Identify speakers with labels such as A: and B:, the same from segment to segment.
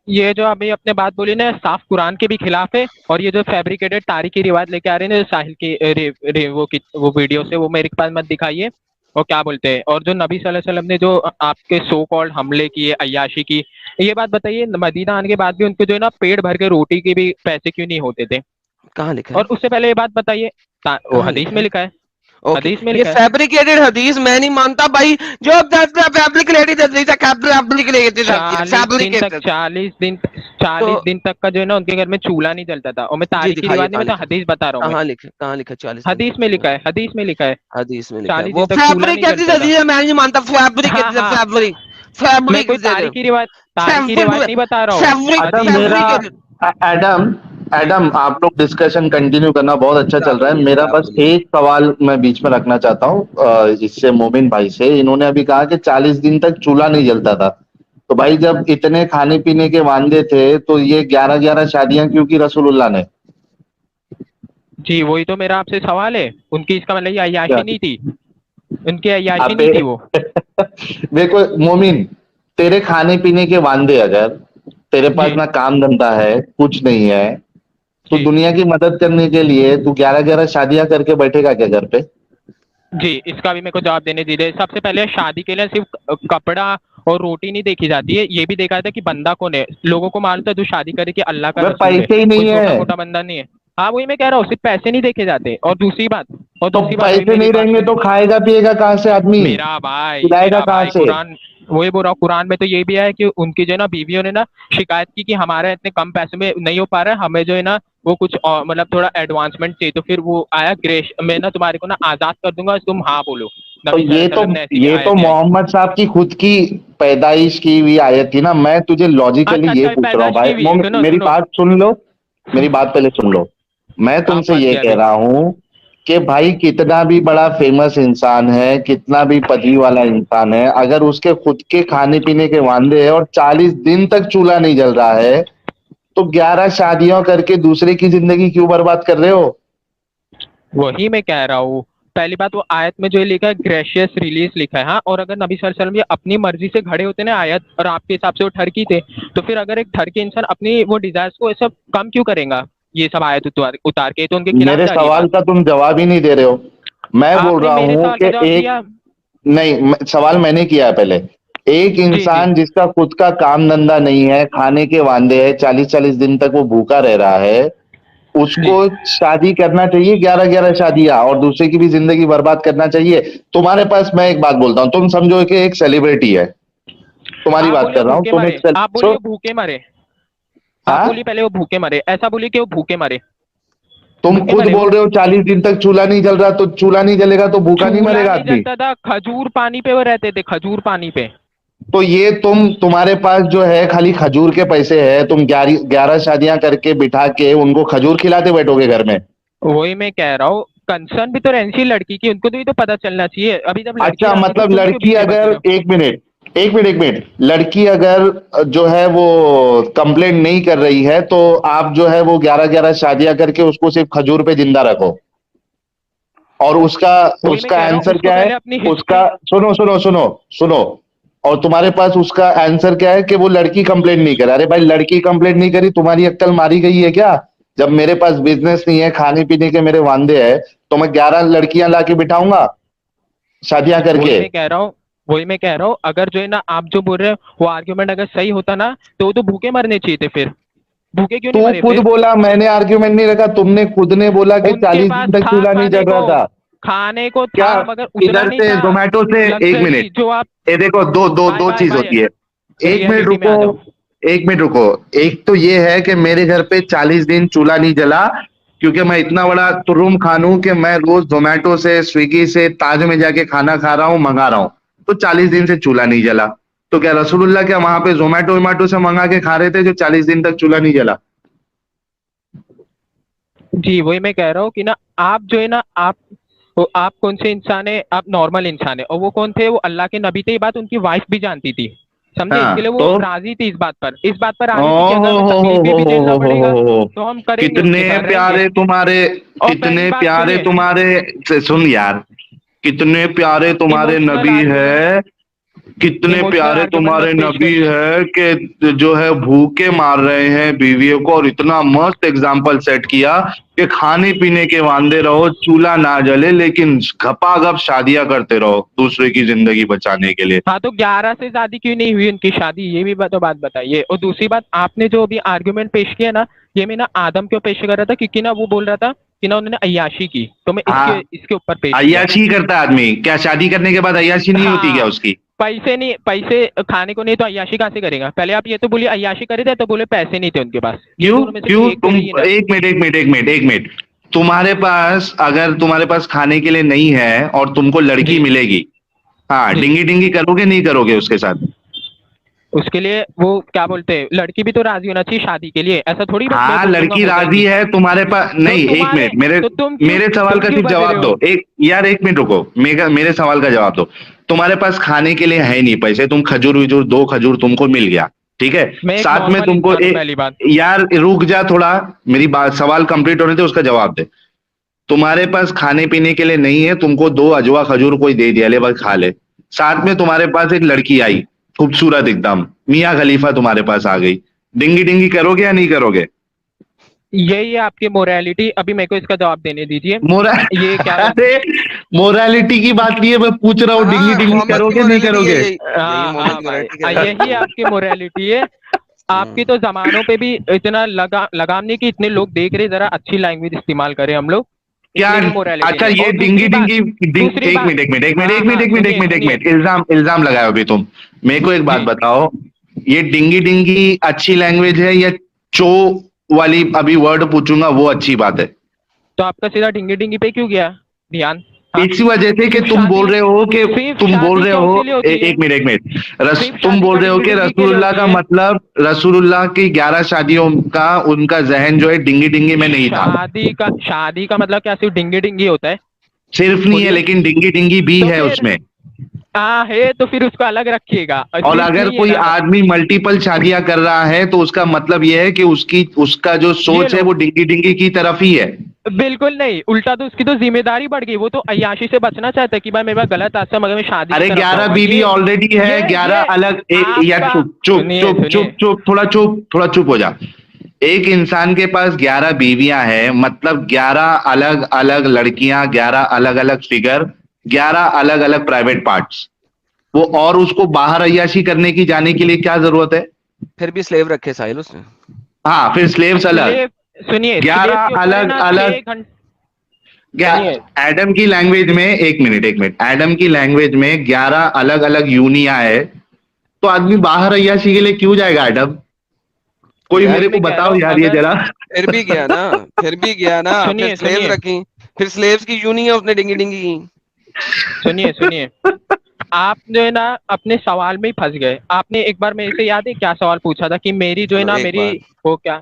A: ये जो अभी आपने बात बोली ना, साफ कुरान के भी खिलाफ है। और ये जो फैब्रिकेटेड तारीखी रिवाज लेके आ रहे हैं ना, साहिल की वो वीडियो से, वो मेरे पास मत दिखाइए। और क्या बोलते हैं, और जो नबी सल्लल्लाहु अलैहि वसल्लम ने जो आपके सो कॉल्ड हमले किए, अय्याशी की, ये बात बताइए, मदीना आने के बाद भी उनको जो है ना पेट भर के रोटी के भी पैसे क्यों नहीं होते थे?
B: कहाँ लिखा
A: और
B: है?
A: उससे पहले ये बात बताइए, वो
B: कहाँ
A: हदीस
B: लिखा
A: में
B: है?
A: लिखा है।
B: ओके,
A: हदीस में
B: ये
A: लिखा है।
B: फैब्रिकेटेड हदीस मैं नहीं मानता भाई। जो फैब्रिकेटेड हदीस है, फैब्रिकेटेड हदीस है, फैब्रिकेटेड।
A: 40
B: तो
A: दिन तक का जो है ना उनके घर में चूल्हा नहीं जलता था। और मैं
B: जी
A: तारीखी
B: दिखाइए
A: रिवाज नहीं,
B: कहाँ
A: मैं तो
B: लिखा है?
A: हदीस बता रहा हूँ मैं।
B: कहाँ लिखा है? कहाँ लिखा है 40 दिन तक
A: हदीस में
B: चूल्हा?
A: लिखा है, हदीस में लिखा है।
B: हदीस में लिखा है
A: 40
B: वो
A: दिन तक चूल्हा नहीं
B: फैब्रिकेटेड
A: जलता था।
B: हदीस है, मैं नहीं मानता।
A: हाँ
B: फैब्रिकेटेड
A: हाँ।
B: फैब्रिक
A: मैं कोई
B: फैब्रिकेटेड
A: तारीखी रिवाज नहीं बता रहा हूँ,
B: फैब्रिक
C: अच्छा
A: हदीस
C: मेरा
A: में।
B: फैब्रिकेटेड।
C: एडम
A: जी।
C: एडम आप लोग डिस्कशन कंटिन्यू करना बहुत अच्छा
B: क्या
C: चल रहा है।
B: बोलिए
C: मेरा
B: क्या
C: बस
B: बोलिए?
C: एक सवाल मैं बीच में रखना चाहता हूँ इससे मोमिन भाई से। इन्होंने अभी कहा कि 40 दिन तक चूल्हा नहीं जलता था। तो भाई जब इतने खाने पीने के वांदे थे तो ये 11-11 शादियां क्यों की रसूलुल्लाह ने?
A: जी, वही तो मेरा आपसे सवाल है। उनकी इसका मतलब ये
C: क्या?
A: अय्याशी नहीं थी? उनकी अय्याशी नहीं
C: अबे
A: थी वो?
C: देखो मोमिन, तेरे खाने पीने के वांदे अगर तेरे पास
A: जी
C: ना काम धंधा है कुछ नहीं है, तो
A: जी
C: दुनिया की मदद करने के लिए तू 11-11 शादियां करके बैठेगा क्या घर पे?
A: जी, इसका भी मेरे को जवाब देने दीजिए। सबसे पहले, शादी के लिए सिर्फ कपड़ा और रोटी नहीं देखी जाती है, ये भी देखा जाता है कि बंदा कौन है। लोगों को मालूम था जो शादी करे कि अल्लाह का
C: अबे
A: रसूल है,
C: पैसे ही
A: कोई
C: नहीं
A: छोटा
C: है।
A: मोटा बंदा नहीं है। हाँ, वही मैं कह रहा हूँ, सिर्फ पैसे नहीं देखे जाते। और
C: तो
A: दूसरी बात, वही
C: पैसे
A: मेरी
C: नहीं
A: बात
C: रहेंगे
A: सुनिए।
C: तो खाएगा पिएगा कहाँ से आदमी? खिलाएगा
A: मेरा
C: कहाँ
A: भाई
C: से?
A: कुरान, वही बोल रहा हूँ, कुरान में तो ये भी है कि उनकी जो है ना बीवियों ने ना शिकायत की कि हमारे इतने कम पैसे में नहीं हो पा रहा है, हमें जो है ना वो कुछ और, मतलब थोड़ा एडवांसमेंट चाहिए। तो फिर वो आया, ग्रेश मैं ना तुम्हारे को ना आजाद कर दूंगा, तुम हाँ बोलो।
C: तो
A: नबी सल्लल्लाहु अलैहि वसल्लम ने ऐसी
C: ये तो
A: आयतें आई।
C: मोहम्मद साहब की खुद की पैदाइश की हुई आयत थी ना। मैं तुझे लॉजिकली
A: अच्छा
C: ये
A: अच्छा,
C: पूछ रहा हूँ
A: पैदाइश
C: भाई।
A: की हुई है, सुनो
C: मेरी
A: सुनो।
C: बात सुन लो। मेरी बात पहले सुन लो। मैं
A: आप
C: तुमसे
A: फंस
C: ये
A: गए
C: कह
A: अभी।
C: रहा हूँ कि भाई कितना भी बड़ा फेमस इंसान है, कितना भी पदवी वाला इंसान है, अगर उसके खुद के खाने पीने के वांदे हैं और 40 दिन तक चूल्हा नहीं जल रहा है, तो 11 शादियां करके दूसरे की जिंदगी क्यों बर्बाद कर रहे हो?
A: वही मैं कह रहा हूँ। पहली बात, वो आयत में जो ये लिखा है ग्रेशियस रिलीज लिखा है। हाँ, और अगर नबी सल्लल्लाहु अलैहि वसल्लम ये अपनी मर्जी से खड़े होते ना आयत, और आपके हिसाब से वो ठरकी थे, तो फिर अगर एक ठरकी इंसान अपनी वो डिजायर्स को ऐसा कम क्यों करेगा? ये सब आयत उतार उतार के तो उनके खिलाफ
C: मेरे
A: जा रही है
C: सवाल
A: बात।
C: का तुम जवाब ही नहीं दे रहे हो। मैं बोल
A: आपने
C: रहा
A: मेरे
C: हूं
A: सवाल
C: कि
A: का जवाब
C: एक,
A: दिया।
C: नहीं सवाल मैंने किया है पहले। एक
A: जी जी।
C: इंसान जिसका खुद का काम धंधा नहीं है, खाने के वांदे है, 40-40 दिन तक वो भूखा रह रहा है, उसको
A: जी।
C: शादी करना चाहिए 11-11 शादियां, और दूसरे की भी जिंदगी बर्बाद करना चाहिए? तुम्हारे पास, मैं एक बात बोलता हूं, तुम समझो कि एक सेलिब्रिटी है, तुम्हारी
A: आप
C: बात
A: बोलिए
C: कर
A: वो
C: रहा हूं,
A: भूखे
C: तुम
A: मरे,
C: एक
A: आप बोलिए वो भूखे मरे। आप
C: हाँ,
A: बोलिए पहले वो भूखे मरे, ऐसा बोलिए कि वो भूखे मरे।
C: तुम
A: भूखे
C: खुद
A: मरे
C: बोल
A: वो।
C: रहे हो 40 दिन तक चूल्हा नहीं जल रहा, तो चूल्हा नहीं जलेगा तो भूखा नहीं
A: चूल्हा
C: मरेगा
A: नहीं
C: आदमी?
A: जलता था, खजूर पानी पे वो रहते थे, खजूर पानी पे।
C: तो ये तुम्हारे पास जो है खाली खजूर के पैसे है, तुम 11 शादियां करके बिठा के उनको खजूर खिलाते बैठोगे घर में?
A: वही मैं कह रहा हूँ, कंसर्न भी तो रहनी चाहिए लड़की की, उनको तो भी तो पता चलना चाहिए। अभी जब लड़की
C: अच्छा
A: राजी थी,
C: मतलब
A: तुम क्यों
C: लड़की
A: पीछे बचे
C: अगर,
A: हो?
C: एक मिनट, लड़की अगर जो है वो कंप्लेंट नहीं कर रही है, तो आप जो है वो 11-11 शादियां करके उसको सिर्फ खजूर पे जिंदा रखो। और उसका
A: वही मैं
C: उसका
A: कह रहा हूँ,
C: आंसर
A: उसको
C: क्या है?
A: पहले अपनी
C: उसका,
A: हिस्ट्री।
C: सुनो सुनो सुनो सुनो, और तुम्हारे पास उसका आंसर क्या है कि वो लड़की कंप्लेंट नहीं करे। अरे भाई लड़की कंप्लेंट नहीं करी, तुम्हारी अक्ल मारी गई है क्या? जब मेरे पास बिजनेस नहीं है, खाने पीने के मेरे वांदे हैं, तो मैं 11 लड़कियां लाके बिठाऊंगा शादियां
A: वही
C: करके?
A: मैं कह रहा हूँ वही मैं कह रहा हूँ, अगर जो है ना आप जो बोल रहे हो वो आर्ग्यूमेंट अगर सही होता ना, तो वो तो भूखे मरने चाहिए थे फिर। भूखे क्यों
C: तू
A: नहीं मरे
C: खुद
A: फिर?
C: बोला, मैंने आर्ग्यूमेंट नहीं रखा, तुमने खुद ने बोला कि
A: उनके
C: 40
A: पास
C: दिन तक
A: था
C: चूल्हा नहीं
A: खाने
C: जल
A: को।
C: रहा था।
A: खाने को
C: क्या?
A: था, मगर उतना
C: इधर
A: नहीं
C: से
A: था।
C: जोमेटो से, एक
A: लग्जरी
C: मिनट,
A: जो आप।
C: ये देखो, दो दो
A: भाई
C: दो
A: भाई
C: चीज
A: भाई,
C: होती है। एक मिनट
A: रियलिटी में
C: रुको,
A: आ जाओ।
C: एक मिनट रुको। एक तो ये है कि मेरे घर पे 40 दिन चूल्हा नहीं जला, क्योंकि मैं इतना बड़ा तुरुम खान हूं कि मैं रोज जोमेटो से, स्विगी से, ताज में जाके खाना खा रहा हूं, मंगा रहा हूं। तो 40 दिन से चूल्हा नहीं जला। तो क्या रसूलुल्लाह क्या वहां पे जोमेटो वोमेटो से मंगा के खा रहे थे जो 40 दिन तक चूल्हा नहीं जला?
A: जी, वही मैं कह रहा हूँ कि ना आप जो है ना आप कौन से इंसान है? आप नॉर्मल इंसान है, और वो कौन थे? वो अल्लाह के नबी थे। ये बात उनकी वाइफ भी जानती थी, समझे? इसके
C: हाँ
A: लिए
C: तो,
A: वो राजी थी, इस बात पर
C: ओ
A: राजी थी कि अगर हमें तकलीफें भी झेलना पड़ेगा तो हम करेंगे,
C: कितने
A: उसके साथ रहेंगे।
C: प्यारे तुम्हारे,
A: और पहली
C: कितने
A: बात
C: प्यारे
A: सुनिए,
C: तुम्हारे, सुन यार, कितने प्यारे तुम्हारे
A: इमोशनल
C: नबी
A: आर्ग्यूमेंट।
C: है। कितने
A: Emotional
C: प्यारे
A: argument
C: तुम्हारे
A: मत पेश
C: नबी
A: करिए।
C: है कि जो है भूखे मार रहे हैं बीवियों को, और इतना मस्त एग्जाम्पल सेट किया कि खाने पीने के वांदे रहो, चूल्हा ना जले, लेकिन घपाघप शादियां करते रहो दूसरे की जिंदगी बचाने के लिए।
A: हाँ, तो 11 से शादी क्यों नहीं हुई उनकी शादी, ये भी तो बात बताइए। और दूसरी बात, आपने जो अभी आर्गुमेंट पेश किया ना, ये मैं ना आदम क्यों पेश कर रहा था, क्योंकि ना वो बोल रहा था कि ना उन्होंने अय्याशी की, तो मैं इसके
C: हाँ,
A: इसके ऊपर पेश किया।
C: अय्याशी करता है आदमी क्या? शादी करने के बाद अय्याशी नहीं होती क्या
A: हाँ,
C: उसकी?
A: पैसे नहीं, पैसे खाने को नहीं तो अय्याशी कहाँ से करेगा? पहले आप ये तो बोलिए अय्याशी करे थे, तो बोले पैसे नहीं थे उनके पास, ये
C: क्यों?
A: दोनों में से
C: क्यों
A: कोई एक तो
C: तुम,
A: नहीं है ना।
C: एक मिनट एक मिनट एक मिनट एक मिनट, तुम्हारे पास, अगर तुम्हारे पास खाने के लिए नहीं है और तुमको लड़की
A: जी
C: मिलेगी, हाँ,
A: जी,
C: डिंगी डिंगी करोगे नहीं करोगे उसके साथ?
A: उसके लिए वो क्या बोलते हैं, लड़की भी तो राजी होना चाहिए शादी के लिए, ऐसा थोड़ी बस मैं
C: हाँ,
A: बोल दूंगा
C: लड़की
A: हो
C: राजी
A: जाएगी।
C: है तुम्हारे पास,
A: तो
C: नहीं, एक
A: तुम्हारे,
C: मिनट, मेरे
A: तो
C: मेरे सवाल का
A: तुम क्यों
C: सिर्फ
A: बदले
C: जवाब
A: हो?
C: दो, एक यार, एक मिनट रुको, मेरे सवाल का जवाब दो। तुम्हारे पास खाने के लिए है नहीं पैसे, तुम खजूर विजूर, 2 खजूर तुमको मिल गया, ठीक है,
A: मैं एक
C: साथ में
A: नॉर्मल
C: तुमको
A: इंसान हूँ
C: एक,
A: पहली बात।
C: यार रुक जा थोड़ा, मेरी बात, सवाल कंप्लीट होने दे, उसका जवाब दे। तुम्हारे पास खाने पीने के लिए नहीं है, तुमको 2 अजवा खजूर कोई दे दिया, ले बस खा ले, साथ में तुम्हारे पास एक लड़की आई, खूबसूरत एकदम, मियाँ खलीफा तुम्हारे पास आ गई, डिंगी डिंगी करोगे या नहीं करोगे?
A: यही है आपकी मोरालिटी, अभी मेरे को इसका जवाब देने दीजिए।
C: मोरा
A: ये क्या बोलते
C: अरे, मोरालिटी की बात नहीं है, मैं पूछ रहा हूँ डिंगी
B: हाँ,
C: डिंगी
B: मोहम्मद की
C: करोगे नहीं
B: मोरालिटी
C: करोगे?
B: यही, यही
A: हाँ
B: मोहम्मद
A: हाँ
B: की
A: भाई,
B: मोरालिटी कह रहा
A: यही आपकी मोरालिटी है। आपकी तो जमानों पे भी इतना लगाम नहीं कि इतने लोग देख रहे, जरा अच्छी लैंग्वेज इस्तेमाल करें हम लोग,
C: क्या?
A: इसलिए भी मोरालिटी
C: अच्छा,
A: नहीं।
C: ये
A: और
C: डिंगी
A: दूसरी बात,
C: डिंगी
A: दूसरी
C: एक
A: बात,
C: मिनट एक मिनट एक मिनट
A: हाँ
C: एक मिनट
A: हाँ,
C: एक मिनट एक
A: सुनिए
C: मिनट एक
A: सुनिए।
C: मिनट, इल्जाम इल्जाम लगाओ अभी तुम। मेरे को एक बात
A: जी,
C: बताओ, ये डिंगी डिंगी अच्छी लैंग्वेज है या चो वाली अभी वर्ड पूछूंगा वो अच्छी बात है?
A: तो आपका सीधा डिंगी डिंगी पे क्यों गया ध्यान? हाँ,
C: इसी वजह से कि
A: सिर्फ
C: तुम बोल
A: शादी,
C: रहे हो कि,
A: सिर्फ
C: तुम बोल
A: शादी
C: रहे
A: क्या
C: हो,
A: उसी लिए होती है?
C: एक मिनट एक मिनट,
A: सिर्फ
C: तुम
A: शादी
C: बोल
A: का
C: रहे हो
A: डिंगी
C: कि
A: डिंगी के लिए
C: रसूलुल्लाह
A: होती
C: का
A: है?
C: मतलब, रसूलुल्लाह की 11 शादियों का उनका जहन जो है डिंगी डिंगी में नहीं था।
A: शादी का मतलब क्या सिर्फ डिंगी डिंगी होता है?
C: सिर्फ नहीं है,
A: बोलिए।
C: लेकिन डिंगी डिंगी भी
A: तो
C: है
A: फिर,
C: उसमें।
A: हाँ है तो फिर उसको अलग रखिएगा, और
C: और
A: सिर्फ
C: अगर
A: नहीं है
C: कोई
A: ना।
C: आदमी मल्टीपल शादियां कर रहा है तो उसका मतलब यह है कि उसका जो
A: ये
C: सोच है
A: लो,
C: वो डिंगी डिंगी की तरफ ही है।
A: बिल्कुल नहीं, उल्टा तो उसकी तो जिम्मेदारी बढ़ गई, वो तो अय्याशी से बचना चाहता है कि भाई मेरे पास गलत आदत है मगर मैं शादी की
C: अरे,
A: तरफ
C: 11
A: जाऊंगा।
C: बीवी ऑलरेडी है, 11
A: ये
C: अलग या
A: आपका,
C: चुप चुप
A: सुनिए
C: चुप
A: सुनिए,
C: चुप चुप, थोड़ा चुप, थोड़ा चुप हो जा। एक इंसान के पास 11 बीवियां हैं, मतलब 11 अलग अलग लड़कियां, 11 अलग अलग फिगर, 11 अलग अलग प्राइवेट पार्ट्स, वो, और उसको बाहर अय्याशी करने की जाने के लिए क्या जरूरत है?
B: फिर भी स्लेव रखे साहिल उसने।
C: हाँ, फिर स्लेव्स अलग,
A: स्लेव, सुनिए, स्लेव
C: 11
A: के ऊपर है
C: अलग
A: ना
C: अलग,
A: 6 घंटे।
C: क्या?
A: सुनिए,
C: एडम की लैंग्वेज में, एक मिनट, एडम की लैंग्वेज में 11 अलग अलग यूनिया है, तो आदमी बाहर अय्याशी के लिए क्यों जाएगा एडम? कोई
B: यार
C: मेरे को
A: मैं कह रहा
C: बताओ
A: हूँ
C: यार ये
A: अगर,
C: जरा।
B: फिर भी गया ना, फिर भी गया ना, फिर
A: सुनिए
B: स्लेव्स
A: सुनिए
B: रखी, फिर स्लेव्स की यूनियन उसने डिंगी डिंगी की।
A: सुनिए सुनिए, आप जो है ना अपने सवाल में ही फंस गए। आपने एक बार मेरे से याद है क्या सवाल पूछा था कि मेरी जो है
B: चलो
A: ना,
B: एक
A: मेरी
B: बार,
A: वो क्या,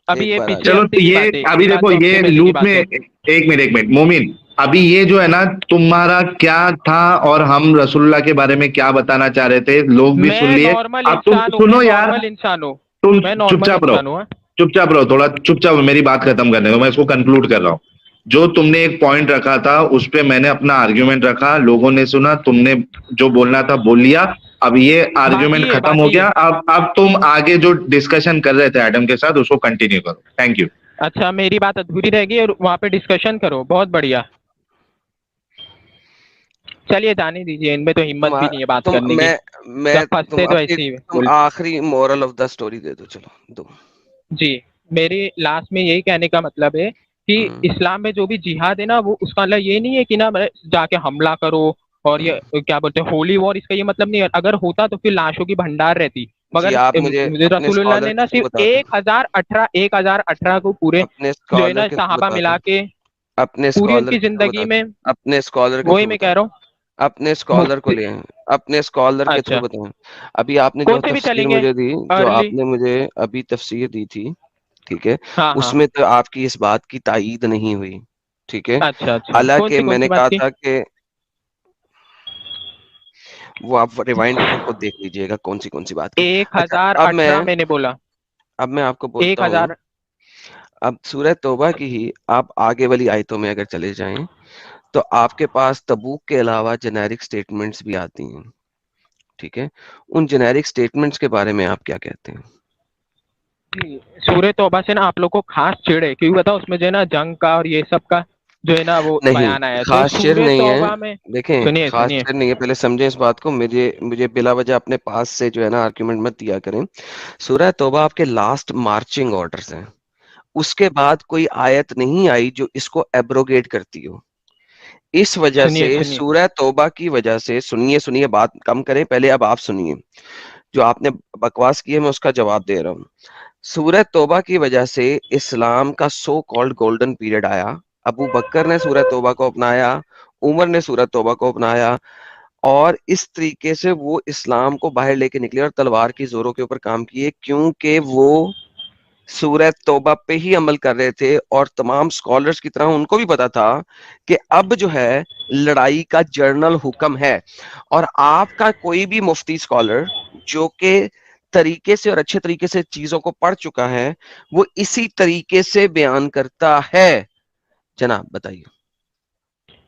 A: अभी
B: एक
A: ये
B: बार आ
A: पिछले
B: जाओ।
C: चलो, तो
A: हफ्ते की
C: ये
A: बात है,
C: अभी
A: इसके बाद
C: देखो,
A: चौथे
C: ये
A: महीने की
C: लूप में,
A: बात है।
C: एक मिनट मोमिन, अभी ये जो है ना, तुम्हारा क्या था और हम रसूलुल्लाह के बारे में क्या बताना चाह रहे थे, लोग भी सुन
A: मैं
C: लिए।
A: नॉर्मल
C: अब तुम
A: इंसान हूँ, मैं
C: सुनो यार,
A: नॉर्मल इंसान हूँ,
C: तुम
A: मैं नॉर्मल
C: चुपचाप रहो,
A: इंसान हूँ। हाँ?
C: चुपचाप रहो, थोड़ा चुपचाप, मेरी बात खत्म करने दो, मैं इसको कंक्लूड कर रहा हूँ। जो तुमने एक पॉइंट रखा था उस पे मैंने अपना आर्ग्यूमेंट रखा, लोगों ने सुना, तुमने जो बोलना था बोल लिया, अब ये आर्ग्यूमेंट खत्म हो
A: बाकी
C: गया।
A: है।
C: अब तुम आगे जो डिस्कशन कर रहे थे एडम के साथ उसको कंटिन्यू करो। Thank you.
A: अच्छा, मेरी बात अधूरी रह गई और वहाँ पे डिस्कशन करो, बहुत बढ़िया। चलिए जाने दीजिए, इनमें तो हिम्मत भी नहीं है बात
B: तुम
A: करने की,
B: मैं
A: जब
B: तुम
A: फंसते तो
B: अपनी
A: ऐसे ही
B: तुम
A: बोलते।
B: आखिरी moral of the story they दो, चलो दो।
A: जी, मेरी लास्ट में यही कहने का मतलब है कि
B: हम्म,
A: इस्लाम में जो भी जिहाद है ना, वो उसका मतलब ये नहीं है कि ना जाके हमला करो, और ये क्या बोलते हैं होली वॉर, इसका ये मतलब नहीं है। अगर होता तो फिर लाशों की भंडार रहती,
B: जी
A: मगर
B: आप मुझे अपने
A: रसूलुल्लाह
B: स्कॉलर
A: ने ना
B: के थ्रू
A: सिर्फ
B: बता दो,
A: 1018 को पूरे
B: अपने
A: जो है
B: स्कॉलर
A: ना
B: के थ्रू
A: सहाबा
B: बता
A: मिला
B: दो,
A: के
B: अपने
A: पूरी
B: स्कॉलर
A: उनकी
B: के थ्रू
A: जिंदगी
B: बता
A: में,
B: दो, अपने स्कॉलर के
A: वही
B: थ्रू
A: मैं
B: बता
A: कह
B: दो,
A: रहा हूँ।
B: अपने स्कॉलर को
A: मुफ्ती,
B: ले आए, अपने स्कॉलर के थ्रू
A: अच्छा,
B: बताएं। अभी आपने जो
A: कौन से भी
B: तफसीर
A: चलेंगे
B: मुझे दी, जो
A: अर्ली।
B: आपने मुझे अभी तफसीर दी थी, ठीक है,
A: हाँ हाँ,
B: उसमें तो आपकी इस बात की तायीद नहीं हुई, ठीक है।
A: अच्छा अच्छा,
B: हालांकि
A: कौन सी
B: मैंने
A: बात
B: कहा
A: की?
B: था कि वो आप रिवाइंड करके खुद देख लीजिएगा कौन सी बात की।
A: एक
B: अच्छा,
A: हजार अठारह मैंने बोला,
B: अब मैं आपको
A: एक
B: बोलता हूँ,
A: हजार
B: अब सूरह तौबा की ही आप आगे वाली आयतों में अगर चले जाएं तो आपके पास तबूक के अलावा जेनेरिक स्टेटमेंट्स भी आती हैं,
D: ठीक है, उन जेनेरिक स्टेटमेंट्स के बारे में आप क्या कहते हैं?
A: जी, सूरह तौबा से ना आप लोग को खास चिढ़ है क्योंकि बताओ उसमें जो है ना जंग का और ये सब का जो है ना वो
D: नहीं,
A: बयान आया है। तो
D: खास चिर
A: सूरह
D: नहीं है।
A: तौबा में
D: देखें,
A: सुनिए
D: खास
A: सुनिए।
D: चिर नहीं है, पहले समझें इस बात को। मुझे मुझे बिला वजह अपने पास से जो है ना आर्ग्यूमेंट मत दिया करें। सूरह तौबा आपके लास्ट मार्चिंग ऑर्डर्स हैं। उसके बाद कोई आयत नहीं आई जो इसको एब्रोगेट करती हो। इस वजह
A: सुनिए
D: से
A: सुनिए।
D: सूरह तौबा की वजह से, सुनिए सुनिए, बात कम करें पहले, अब आप सुनिए। जो आपने बकवास की है मैं उसका जवाब दे रहा हूँ। सूरह तौबा की वजह से इस्लाम का सो कॉल्ड गोल्डन पीरियड आया। अबू बकर ने सूरह तौबा को अपनाया, उमर ने सूरह तौबा को अपनाया, और इस तरीके से वो इस्लाम को बाहर लेके निकले और तलवार की जोरों के ऊपर काम किए, क्योंकि वो सूरह तौबा पे ही अमल कर रहे थे। और तमाम स्कॉलर्स की तरह उनको भी पता था कि अब जो है लड़ाई का जर्नल हुक्म है। और आपका कोई भी मुफ्ती स्कॉलर जो के तरीके से और अच्छे तरीके से चीजों को पढ़ चुका है, वो इसी तरीके से बयान करता है। जनाब बताइए।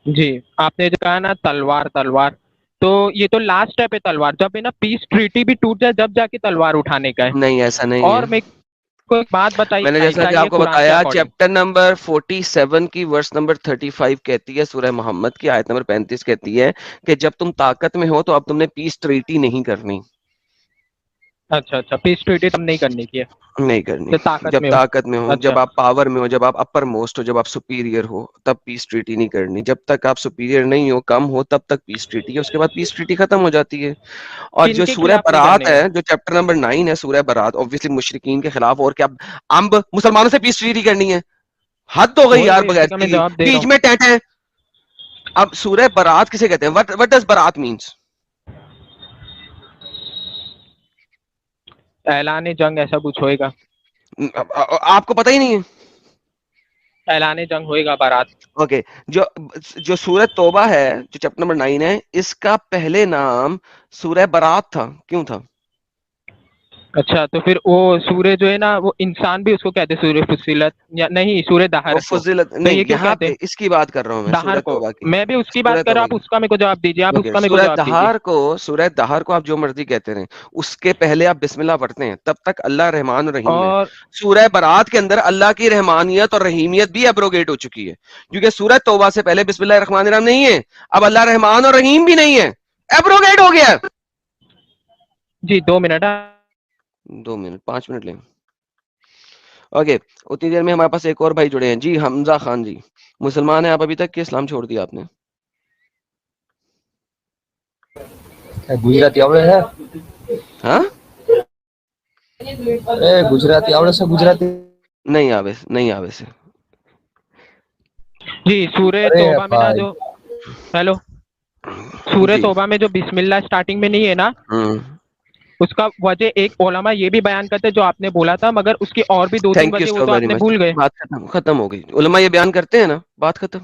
A: जी, आपने जो कहा ना तलवार तलवार, तो ये तो लास्ट स्टेप है तलवार। जब है ना पीस ट्रीटी भी टूट जाए जब जाके तलवार उठाने का है।
D: नहीं, ऐसा नहीं है।
A: और मैं को एक बात
D: मैंने जैसा कि
A: चाहिए
D: आपको
A: कुरान के
D: बताया,
A: अकॉर्डिंग।
D: चैप्टर नंबर 47 की वर्स नंबर 35 कहती है, सूरह मोहम्मद की आयत नंबर 35 कहती है कि जब तुम ताकत में हो तो अब तुमने पीस ट्रीटी नहीं करनी।
A: अच्छा अच्छा, पीस ट्रीटी तब नहीं करनी की है
D: नहीं करनी।
A: जब ताकत
D: जब
A: में हो।
D: ताकत में हो, जब
A: अच्छा।
D: आप पावर में हो, जब आप अपर मोस्ट हो, जब आप सुपीरियर हो, तब पीस ट्रीटी नहीं करनी। जब तक आप सुपीरियर नहीं हो, कम हो, तब तक पीस ट्रीटी है। उसके बाद पीस ट्रीटी खत्म हो जाती है। और जो
A: किन के
D: सूरह
A: खिलाफ नहीं
D: बरात
A: करने
D: है,
A: का?
D: जो चैप्टर नंबर 9 है सूरह बरात, ऑब्वियसली मुशरिकीन के खिलाफ। और क्या अम्ब मुसलमानों से पीस ट्रीटी करनी है? हद हो गई
A: वही
D: यार
A: वही उसी का
D: बगैरती
A: मैं
D: की।
A: जवाब दे रहा
D: बीच
A: हूँ।
D: में टेंट है। अब सूरह बरात किसे कहते हैं? व्हाट डज बरात मीन्स?
A: ऐलान जंग ऐसा कुछ होएगा।
D: आपको पता ही नहीं है?
A: ऐलान जंग होएगा बारात।
D: ओके। जो जो सूरह तौबा है, जो चैप्टर नंबर 9 है, इसका पहले नाम सूरह बरात था। क्यों था?
A: अच्छा, तो फिर वो सूर्य जो है ना वो इंसान भी उसको कहते हैं सूर्य फुसिलत, या नहीं सूर्य
D: वो
A: दहर को।
D: फजीलत
A: तो
D: नहीं,
A: ये क्यों
D: यहाँ
A: कहते
D: पे
A: हैं
D: इसकी बात कर रहा हूँ मैं,
A: दहर
D: सूरह
A: को?
D: तौबा की।
A: मैं भी उसकी
D: सूरह
A: बात कर रहा
D: तौबा
A: हूँ, आप
D: की।
A: उसका मेरे को जवाब दीजिए, आप
D: ओके,
A: उसका मेरे को जवाब दीजिए।
D: सूरह दहार को आप जो मर्जी कहते रहे, उसके पहले आप बिस्मिल्लाह पढ़ते हैं, तब तक अल्लाह रहमान और रहीम है।
A: और
D: सूरह बरात के अंदर अल्लाह की रहमानियत और रहीमियत भी एब्रोगेट हो चुकी है, क्योंकि सूरह तौबा से पहले बिस्मिल्लाह रहमान रहीम नहीं है। अब अल्लाह रहमान और रहीम भी नहीं है, एब्रोगेट हो गया।
A: जी 2 मिनट।
D: 2 मिनट, 5 मिनट लें। ओके, उतनी देर में हमारे पास एक और भाई जुड़े हैं जी, हमजा खान जी। मुसलमान है आप अभी तक, कि इस्लाम छोड़ दिया आपने?
E: गुजराती आवड़े है?
D: हाँ,
E: गुजराती आवड़े से? गुजराती?
D: नहीं आवे, नहीं आवे से।
A: जी, सूर्य
E: अरे
A: तौबा में ना
E: भाई,
A: जो, हेलो, सूर्य
D: जी।
A: तौबा में जो बिस्मिल्लाह स्टार्टिंग में नहीं है ना, उसका वजह एक ओलमा ये भी बयान करते हैं जो आपने बोला था, मगर उसकी और भी 2-3
D: थैंक यू
A: वजह वो
D: सो
A: तो
D: वेरी
A: आपने
D: मच।
A: भूल गए।
D: बात खत्म, खत्म हो गई। उलमा ये बयान करते हैं ना, बात खत्म।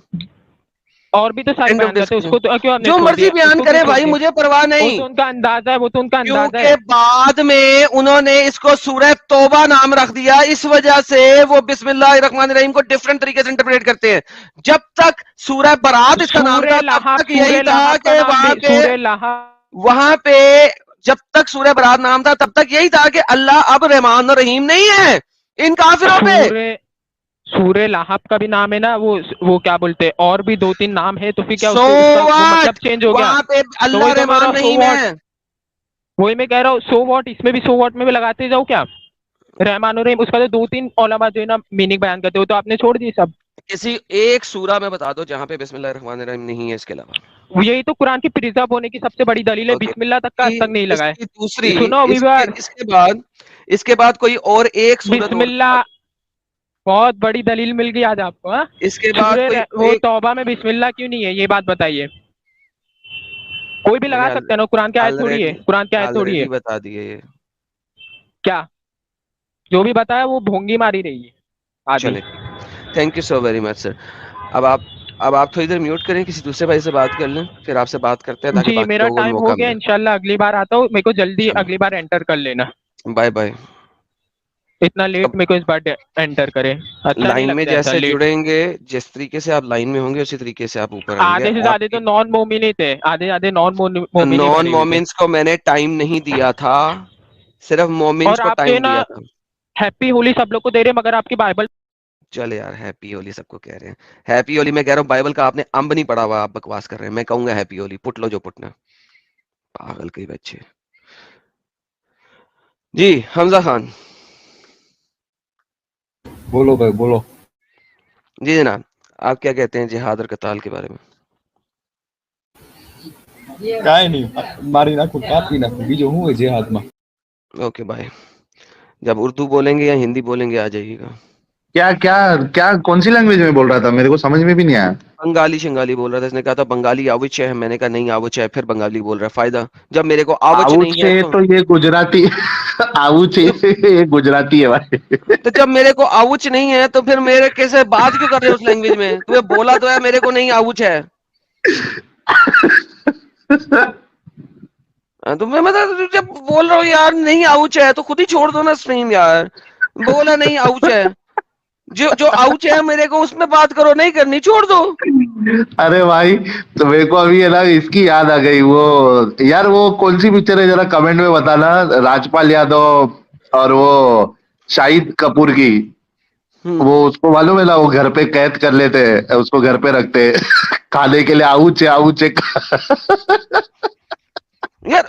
A: और भी तो सारे
D: एंड ऑफ
A: बयान करते हैं,
D: डिस्कशन।
A: उसको तो क्यों आपने
D: जो
A: छोड़
D: मर्जी
A: दिया,
D: बयान
A: उसको क्यों
D: करे
A: छोड़
D: भाई,
A: दिया?
D: मुझे परवाह
A: वो
D: नहीं,
A: तो उनका अंदाजा है, वो तो उनका अंदाजा
D: क्योंकि
A: है।
D: बाद में उन्होंने इसको सूरह तौबा नाम रख दिया। इस वजह से वो बिस्मिल्लाह रहमान रहीम को डिफरेंट तरीके से इंटरप्रेट करते हैं। जब तक सूरह बरात इसका नाम था, तब तक यही था
A: का
D: कि
A: नाम भी सूर्य लाहब।
D: वहां पे जब तक सूरह बरात नाम था, तब तक यही था कि अल्लाह अब रहमान और रहीम नहीं है इन काफिरों पे।
A: सूर्य सूर्य लाहब का भी नाम है ना, वो क्या बोलते हैं, और भी 2-3 नाम है, तो फिर क्या
D: सो
A: उसका वो मतलब
D: व्हाट,
A: चेंज हो गया?
D: वहां पे
A: तो
D: अल्लाह
A: वही तो मैं कह रहा
D: रहमान
A: हूँ, सो
D: रहीम
A: व्हाट।
D: है।
A: वही मैं कह रहा हूँ, सो व्हाट, इसमें भी सो व्हाट में भी लगाते जाओ क्या? रहमान और रहीम, उसका तो 2-3 ओलमा जो है ना मीनिंग बयान करते हो, तो आपने छोड़ दिए सब।
D: किसी एक सूरा में बता दो जहां पे बिस्मिल्लाह रहमान रहीम नहीं है, इसके अलावा।
A: यही तो कुरान की प्रिजर्व होने की सबसे बड़ी दलील है,
D: ओके।
A: बिस्मिल्लाह तक का आज तक नहीं लगा है।
D: इसकी दूसरी,
A: सुनो अभी
D: इसके
A: बार,
D: इसके बाद कोई और एक सूरत और
A: बिस्मिल्लाह बहुत बड़ी दलील मिल गई आज आपको। हाँ,
D: इसके बाद कोई
A: सूर्य वो
D: एक।
A: तौबा में बिस्मिल्लाह क्यों नहीं है, ये बात बताइए। कोई भी
D: मैंने
A: लगा सकता है ना, कुरान की आयत थोड़ी है,
D: ऑलरेडी
A: कुरान की आयत थोड़ी है।
D: ऑलरेडी बता दिए ये।
A: क्या जो भी बताया वो भोंगी मारी रही है आधी।
D: चले, thank you so very much sir. अब आप अब आप थोड़ी देर म्यूट करें, किसी दूसरे भाई से बात कर लें, फिर आपसे बात करते हैं, ताकि
A: जी,
D: बाकी
A: मेरा
D: लोगों को भी
A: टाइम हो
D: मौका
A: गया,
D: मिले।
A: इंशाल्लाह अगली बार आता हूँ, मेरे को जल्दी
D: चलो,
A: अगली बार एंटर कर लेना।
D: Bye bye.
A: इतना लेट
D: अब
A: मेरे को इस बार एंटर करे, अच्छा नहीं
D: लाइन में
A: लगता ऐसा
D: जैसे
A: लेट।
D: जुड़ेंगे, जिस तरीके से आप लाइन में होंगे उसी तरीके से आप ऊपर आएंगे।
A: आधे से ज्यादा तो
D: आपकी
A: नॉन मोमिन ही थे, आधे आधे नॉन
D: तो
A: मोमिन ही
D: नॉन
A: भरे हुए थे।
D: मोमिन्स को मैंने टाइम नहीं दिया था, सिर्फ मोमिन्स
A: और
D: को
A: आप तो ये
D: टाइम
A: ना
D: दिया था।
A: हैप्पी होली सब लोग को दे रहे, मगर आपकी बाइबल।
D: चले यार, हैप्पी होली सबको कह रहे हैं। हैप्पी होली मैं कह रहा हूँ, बाइबल का आपने अंब नहीं पढ़ा हुआ, आप बकवास कर रहे हैं। मैं कहूंगा हैप्पी होली, पुट लो जो पुटना। पागल के बच्चे। जी हमजा खान।
E: बोलो भाई बोलो।
D: जी जनाब, आप क्या कहते हैं जिहाद और कताल के बारे में?
E: काय नहीं मारी नाखूं कापी नाखूं बीजो हूँ जे हाथ में।
D: Okay bye. जब उर्दू बोलेंगे या हिंदी बोलेंगे आ जाइएगा।
C: क्या क्या क्या कौन सी लैंग्वेज में बोल रहा था, मेरे को समझ में भी नहीं आया।
D: बंगाली शिंगाली बोल रहा था, इसने कहा था बंगाली आविच है, मैंने कहा नहीं आविच है, फिर बंगाली बोल रहा है। फायदा जब मेरे को आविच
C: आउट
D: नहीं है
C: से
D: तो।
C: तो ये गुजराती आउट से
D: तो,
C: ये गुजराती है भाई।
D: तो जब मेरे को आउच नहीं है तो फिर मेरे कैसे बात क्यों कर रहे हो उस लैंग्वेज में? तुम्हें बोला तो है मेरे को नहीं आउच है। तो मैं मतलब जब बोल रहा हूँ यार नहीं आउच है तो खुद ही छोड़ दो ना स्ट्रीम यार। बोला नहीं आउच है, जो जो आउच है मेरे को उसमें बात करो, नहीं करनी छोड़ दो।
C: अरे भाई, तो मेरे को अभी है ना इसकी याद आ गई, वो यार वो कौन सी पिक्चर है जरा कमेंट में बताना, राजपाल यादव और वो शाहिद कपूर की। वो उसको मालूम है ना, वो घर पे कैद कर लेते हैं, उसको घर पे रखते हैं खाने के लिए, आउचे आउचे।
D: यार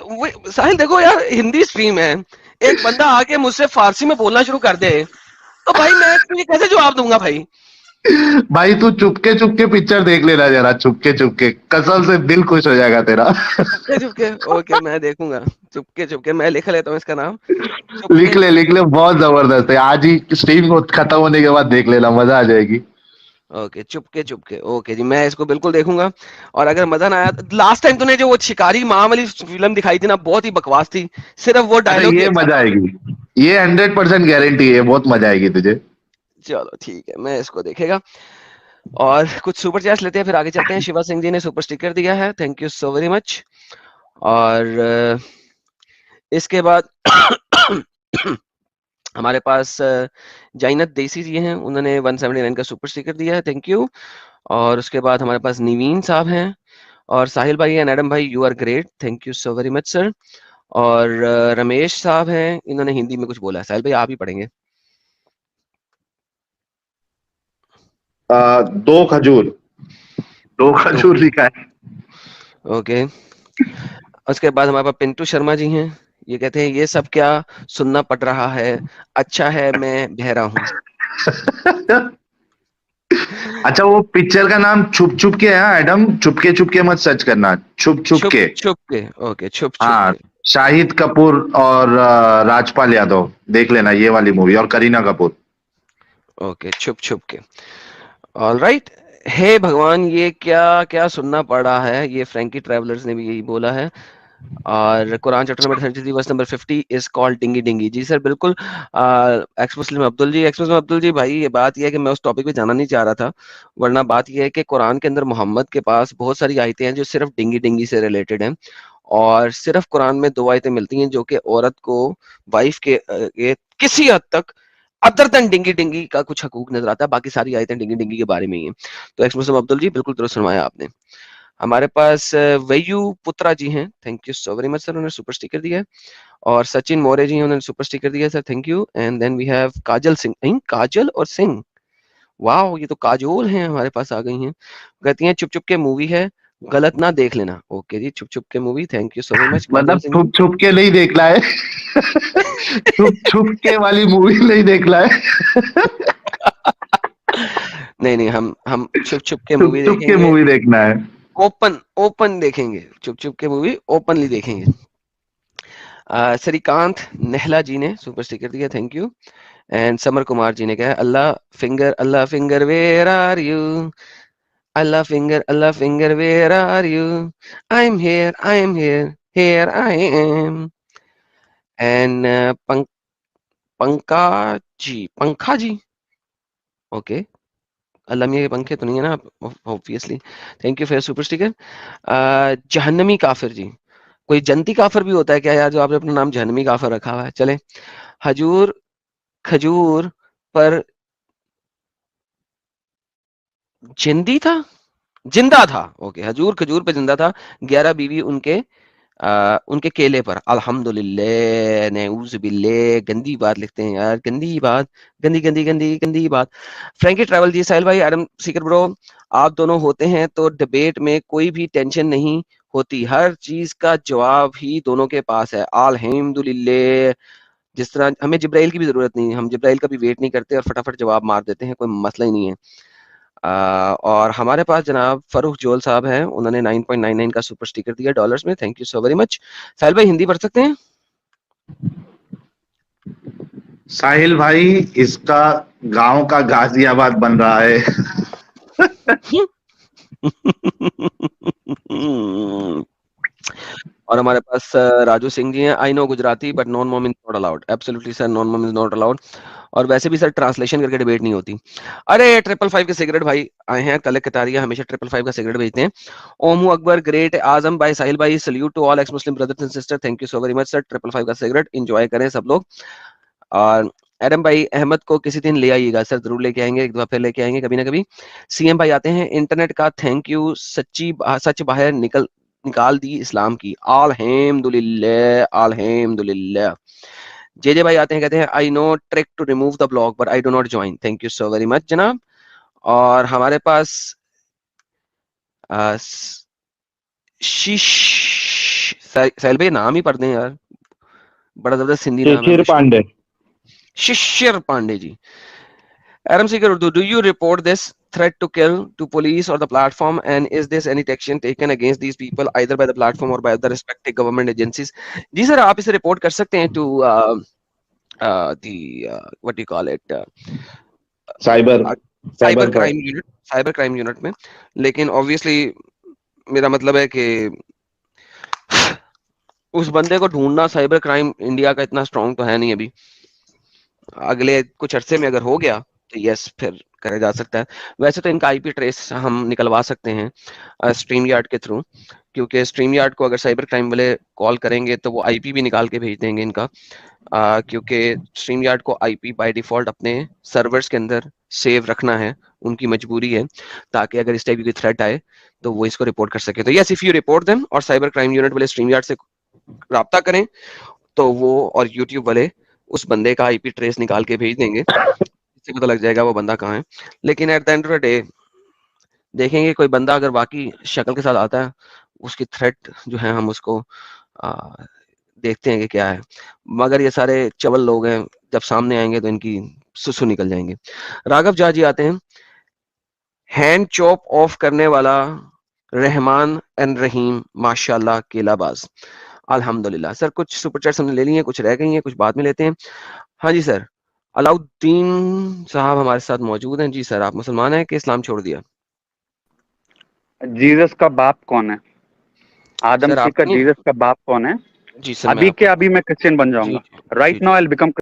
D: साहिल देखो यार, हिंदी स्ट्रीम है, एक बंदा आके मुझसे फारसी में बोलना शुरू कर दे तो भाई मैं तुझे कैसे जवाब दूंगा भाई?
C: भाई तू चुपके चुपके पिक्चर देख लेना जरा, चुपके चुपके, कसम से दिल खुश हो जाएगा तेरा।
D: चुपके चुपके, ओके मैं देखूंगा। चुपके चुपके मैं लिख लेता हूँ इसका नाम, चुपके
C: लिख ले, बहुत जबरदस्त है। आज ही स्ट्रीम को खत्म होने के बाद देख लेना, मजा आ जाएगी।
D: ओके चुपके चुपके, ओके जी मैं इसको बिल्कुल देखूंगा। और अगर मजा ना आया, लास्ट टाइम तूने जो वो शिकारी माँ वाली फिल्म दिखाई थी ना, बहुत ही बकवास थी, सिर्फ वो
C: अरे
D: डायलॉग ही
C: ये
D: अच्छा
C: मजा
D: था।
C: आएगी, ये 100% गारंटी है, बहुत मजा आएगी तुझे।
D: चलो ठीक है, मैं इसको देखेगा। और कुछ सुपर चैट्स लेते हैं फिर आगे चलते हैं। शिवा सिंह जी ने सुपर स्टिकर दिया है, thank you so very much. और इसके बाद हमारे पास जैनत देसी जी हैं, उन्होंने 179 का सुपर स्टिकर दिया है, थैंक यू। और उसके बाद हमारे पास नवीन साहब हैं, और साहिल भाई एंड एडम भाई, you are great, thank you so very much sir. और रमेश साहब हैं, इन्होंने हिंदी में कुछ बोला है, साहिल भाई आप ही पढ़ेंगे।
C: दो खजूर, दो
D: दो
C: खजूर लिखा है।
D: ओके। उसके बाद हमारे पास पिंटू शर्मा जी हैं, ये कहते हैं ये सब क्या सुनना पड़ रहा है, अच्छा है मैं बहरा हूँ।
C: अच्छा, वो पिक्चर का नाम छुप छुप के है एडम, चुपके चुपके मत सर्च करना, छुप छुप
D: छुप
C: के।
D: छुप के, ओके छुप छुप
C: हाँ,
D: के।
C: शाहिद कपूर और राजपाल यादव, देख लेना ये वाली मूवी, और करीना कपूर।
D: ओके छुप छुप के, ऑल राइट। हे भगवान ये क्या क्या सुनना पड़ा है, ये फ्रैंकी ट्रैवलर्स ने भी यही बोला है। और Quran chapter number 33 verse number 50 is called dinghy dinghy. जी सर बिल्कुल। Ex Muslim Abdul ji, ex Muslim Abdul ji भाई, ये बात ये है कि मैं उस टॉपिक पे जाना नहीं चाह रहा था, वरना बात ये है कि कुरान के अंदर मोहम्मद के पास बहुत सारी आयतें हैं जो सिर्फ डिंगी डिंगी से रिलेटेड हैं। और सिर्फ कुरान में 2 आयतें मिलती हैं जो कि औरत को वाइफ के किसी हद तक अदर देन डिंगी डिंगी का कुछ हकूक नजर आता है, बाकी सारी आयतें डिंगी डिंगी के बारे में ही हैं। तो एक्स मुस्लिम अब्दुल जी बिल्कुल दुरुस्त फरमाया आपने। हमारे पास वयू पुत्रा जी हैं, thank you so very much sir, उन्होंने सुपर स्टिकर दिया है। और सचिन मौर्य जी हैं, उन्होंने सुपर स्टिकर दिया है sir, thank you. And then we have Kajal Singh, नहीं काजल और सिंह, वाह ये तो काजोल हैं हमारे पास आ गई हैं। कहती हैं चुप चुप के मूवी है, गलत ना देख लेना। Okay ji, Chup Chup Ke movie, thank you so very much Kajal
C: मतलब
D: सिंह
C: छुप
D: जी।
C: छुप के नहीं देखना है। छुप छुप के वाली मूवी नहीं देखना है।
D: नहीं नहीं, हम छुप छुप के
C: छुप
D: मूवी
C: छुप के
D: देखेंगे,
C: मूवी देखना है।
D: ओपन ओपन देखेंगे, चुप चुप के मूवी ओपनली देखेंगे। श्रीकांत नेहला जी ने सुपर स्टिकर दिया, thank you. And Samar Kumar ji ने कहा Allah finger where are you, Allah finger where are you, I am here I am. And Pankha ji, okay, अल्लाह मियाँ के पंखे तो नहीं है ना obviously, thank you for super sticker. जहन्नमी काफिर जी, कोई जनती काफिर भी होता है क्या यार, जो आपने अपना नाम जहन्नमी काफिर रखा हुआ है? चले हजूर खजूर पर जिंदा था। ओके, हजूर खजूर पे जिंदा था, 11 बीवी उनके केले पर। अल्हम्दुलिल्लाह, नेऊज़ बिल्लाह, गंदी बात लिखते हैं यार, गंदी बात, गंदी गंदी गंदी गंदी बात। फ्रैंकी ट्रैवल जी, साहिल भाई, एडम सीकर ब्रो, आप दोनों होते हैं तो डिबेट में कोई भी टेंशन नहीं होती, हर चीज का जवाब ही दोनों के पास है। अल्हम्दुलिल्लाह, जिस तरह हमें जिब्राइल की भी जरूरत नहीं है, हम जिब्राइल का भी वेट नहीं करते और फटाफट जवाब मार देते हैं, कोई मसला ही नहीं है। और हमारे पास जनाब फरूख जोल साहब हैं, उन्होंने 9.99 का सुपर स्टिकर दिया डॉलर्स में, thank you so very much. Sahil भाई, हिंदी पढ़ सकते हैं?
C: साहिल भाई, इसका गांव का गाजियाबाद बन रहा है।
D: और हमारे पास राजू सिंह जी हैं, I no Gujarati but non mom is not allowed. Absolutely sir, non mom is not allowed. और वैसे भी सर ट्रांसलेशन करके डिबेट नहीं होती। अरे 555 के सिगरेट भाई आए हैं, कल कतारिया हमेशा 555 का सिगरेट भेजते हैं। ओमू अकबर, ग्रेट आजम भाई, साहिल भाई, salute to all ex Muslim brothers and sister, thank you so very much sir. 555 का सिगरेट एंजॉय करें सब लोग। और एडम भाई, अहमद को किसी दिन ले आइएगा सर, जरूर लेके आएंगे, एक दफा फिर लेके आएंगे कभी ना कभी। सीएम भाई आते हैं, इंटरनेट का थैंक यू, सच बाहर निकाल दी इस्लाम की। अल्हम्दुलिल्लाह, अल्हम्दुलिल्लाह। जे भाई आते हैं, कहते हैं I know trick to remove the blog but I do not join, thank you so very much जनाब। और हमारे पास शीश, साहिल भाई नाम ही पढ़ दें यार, बड़ा जबरदस्त हिंदी नाम है।
F: शिशिर पांडे।
D: शिशिर Pandey ji. Adam Seeker Urdu, do you report this threat to kill to police or the platform, and is this any action taken against these people either by the platform or by the respective government agencies? जी sir, आप इसे report कर सकते हैं to the what do you call it, cyber crime unit में। लेकिन obviously मेरा मतलब है कि उस बंदे को ढूंढना, साइबर क्राइम इंडिया का इतना स्ट्रॉन्ग तो है नहीं अभी, अगले कुछ अरसे में अगर हो गया तो यस फिर करा जा सकता है। वैसे तो इनका आईपी ट्रेस हम निकलवा सकते हैं स्ट्रीम यार्ड के थ्रू, क्योंकि स्ट्रीम यार्ड को अगर साइबर क्राइम वाले कॉल करेंगे तो वो आईपी भी निकाल के भेज देंगे इनका, क्योंकि स्ट्रीम यार्ड को आईपी बाय डिफॉल्ट अपने सर्वर्स के अंदर सेव रखना है, उनकी मजबूरी है, ताकि अगर इस टाइप की थ्रेट आए तो वो इसको रिपोर्ट कर सके। तो yes, if you report them और साइबर क्राइम यूनिट वाले स्ट्रीम यार्ड से राब्ता करें तो वो और यूट्यूब वाले उस बंदे का आईपी ट्रेस निकाल के भेज देंगे, इससे पता लग जाएगा वो बंदा कहाँ है। लेकिन at the end of the day देखेंगे कोई बंदा अगर बाकी शक्ल के साथ आता है, उसकी थ्रेट जो है हम उसको देखते हैं कि क्या है। मगर ये सारे चवल लोग हैं, जब सामने आएंगे तो इनकी सुसु निकल जाएंगे। राघव झा जी आते हैं, हैंड चॉप ऑफ करने वाला रहमान एंड रहीम, माशाल्लाह केलाबाज। अल्हम्दुलिल्लाह सर, कुछ सुपर चैट्स हमने ले लिए हैं, कुछ रह गई हैं, कुछ बाद में लेते हैं। हाँ जी सर, अलाउद्दीन साहब हमारे साथ मौजूद हैं। जी सर, आप मुसलमान हैं कि इस्लाम छोड़ दिया?
F: जीसस का बाप कौन है? आदम
D: सर
F: सीकर,
D: आपने
F: जीसस का बाप कौन है?
D: जी सर,
F: अभी के अभी मैं क्रिश्चियन बन
D: जी
F: जाऊंगा।
D: जी
F: right now I will become.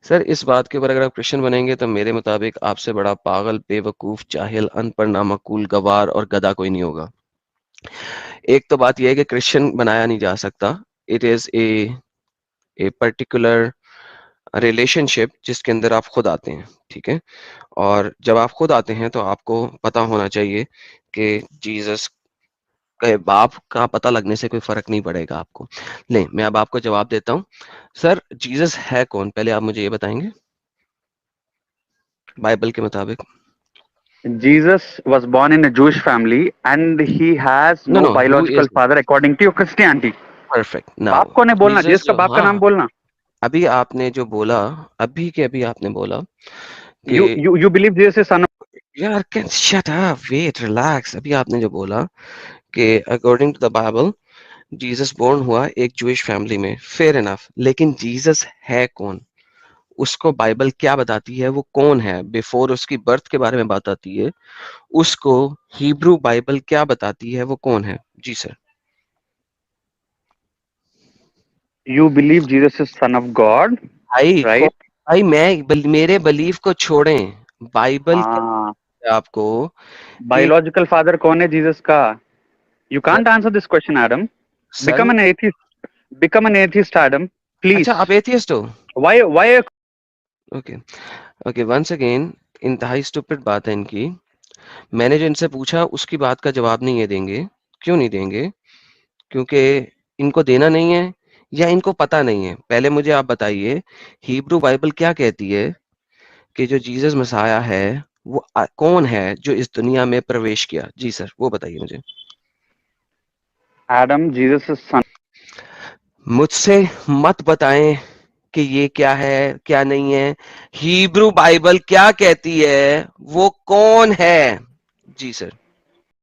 D: Sir, इस बात के ऊपर अगर आप क्रिश्चियन बनेंगे तो मेरे मुताबिक आपसे बड़ा पागल, बेवकूफ, जाहिल, अनपढ़, नामकूल, गवार और गधा कोई नहीं होगा। एक तो बात यह है कि क्रिश्चियन बनाया नहीं जा सकता, it is a particular relationship जिसके अंदर आप खुद आते हैं, ठीक है? और जब आप खुद आते हैं तो आपको पता होना चाहिए कि जीसस के बाप का पता लगने से कोई फर्क नहीं पड़ेगा आपको। नहीं, मैं अब आपको जवाब देता हूँ। सर, जीसस है कौन, पहले आप मुझे ये बताएंगे बाइबल के मुताबिक?
F: Jesus was born in a Jewish family and he has
D: no
F: no
D: नो, who
F: biological
D: is
F: father according to your Christianity.
D: Perfect now?
F: बाप कौन है बोलना,
D: जीसस
F: जीसस का
D: जो,
F: बाप का नाम
D: हाँ,
F: बोलना।
D: अभी आपने जो बोला, अभी के अभी आपने बोला कि
F: You believe Jesus is son of
D: यार, can shut up, wait, relax. अभी आपने जो बोला कि according to the Bible Jesus born हुआ एक जूइश फैमिली में, फेयर इनफ, लेकिन जीसस है कौन? उसको बाइबल क्या बताती है, वो कौन है? बिफोर उसकी बर्थ के बारे में बताती है, उसको हिब्रू बाइबल क्या बताती है, वो कौन है? जी sir.
F: You believe Jesus is son of God,
D: भाई
F: right?
D: भाई मेरे बिलीफ को छोड़ें, बाइबल क्या
F: हाँ,
D: है आपको कि
F: बायोलॉजिकल फादर कौन है जीसस का? You can't answer this question, Adam.
D: Sir,
F: Become an atheist. Become an atheist, Adam. Please.
D: अच्छा आप एथियस्ट हो?
F: Why
D: okay okay, once again इंतहाई स्टूपिड बात है इनकी। मैंने जो इनसे पूछा उसकी बात का जवाब नहीं ये देंगे। क्यों नहीं देंगे? क्योंकि इनको देना नहीं है या इनको पता नहीं है। पहले मुझे आप बताइए, हिब्रू बाइबल क्या कहती है कि जो जीसस मसाया है वो कौन है जो इस दुनिया में प्रवेश किया? जी सर, वो बताइए मुझे।
F: Adam, Jesus' son.
D: मुझसे मत बताएं कि ये क्या है क्या नहीं है। हिब्रू बाइबल क्या कहती है, वो कौन है? जी सर।